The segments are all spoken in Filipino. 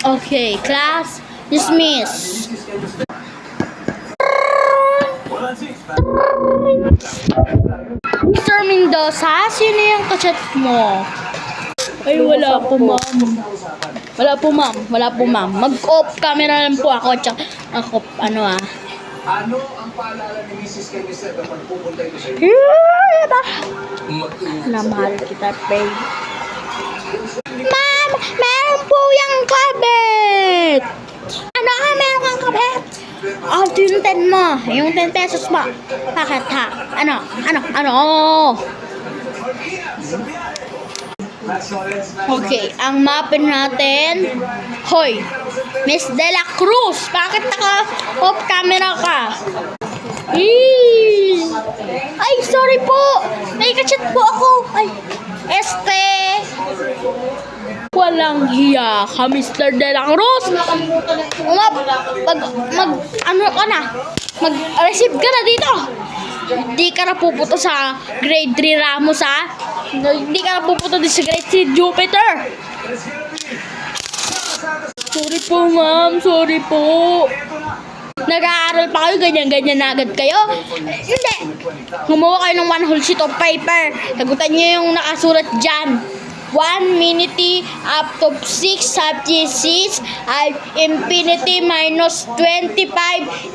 Okay, class dismiss. Mr. Mendoza, sino yung kachat mo? Ay, wala po, ma'am. Wala po, ma'am. Wala po, ma'am. Mag-off camera lang po ako. Tsaka, ako, Ano ang paalala ni Mrs. kay Mr. kapag pupunta ito sa iyo? Namahal kita, babe. Ma'am, meron po yung kabit. Ano ka, meron kang kabit? Oh, yung 10 mo. Yung 10 pesos mo. Bakit ha? Ano? Okay, ang mapin natin. Hoy, Miss De La Cruz, bakit naka-off camera ka? Ay, sorry po. May kachat po ako. Ay, walang hiya ka, Mr. De La Cruz. Mag-receive ka na dito. Hindi ka na pupunta sa grade 3 Ramos, ha? Hindi ka na pupunta din sa grade 3 Jupiter. Sorry po, ma'am. Sorry po. Nag-aaral pa kayo, ganyan-ganyan na agad kayo? Hindi. Gumawa kayo ng one whole sheet of paper. Sagutan niyo yung nakasulat dyan. 1 minute up to 6 subjects at infinity minus 25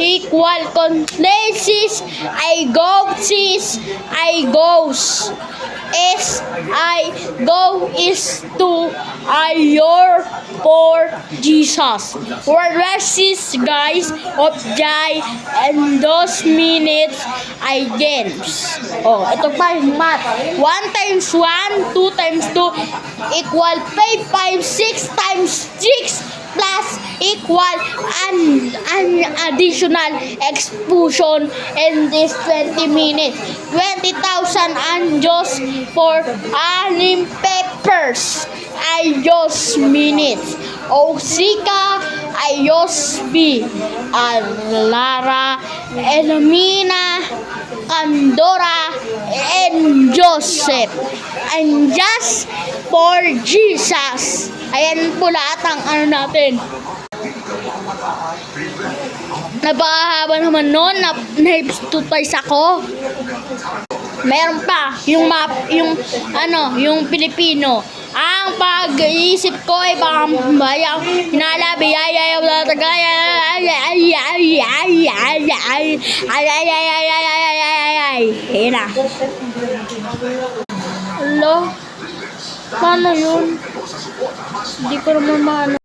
equal condenses. I go, sis. I goes. I go is to your for Jesus. For resist guys of Jai and those minutes I games. Oh, ito pa yung math. 1 times 1, 2 times 2 equal 5, 6 times 6 plus equal an additional expulsion in this 20 minutes. 20,000 anjos for anim papers. Ayos minutes. Osika, ayos B. Lara, Elmina, Candora, and Joseph. And just for Jesus. Ayan po lahat ang ano natin. Napakahaba naman nun. Na-hypnotize ako. Meron pa yung map, yung Pilipino. Ang pag-iisip ko ay baka bayang hinalabi ayun na. Hello? Paano yun? Hindi ko naman maano.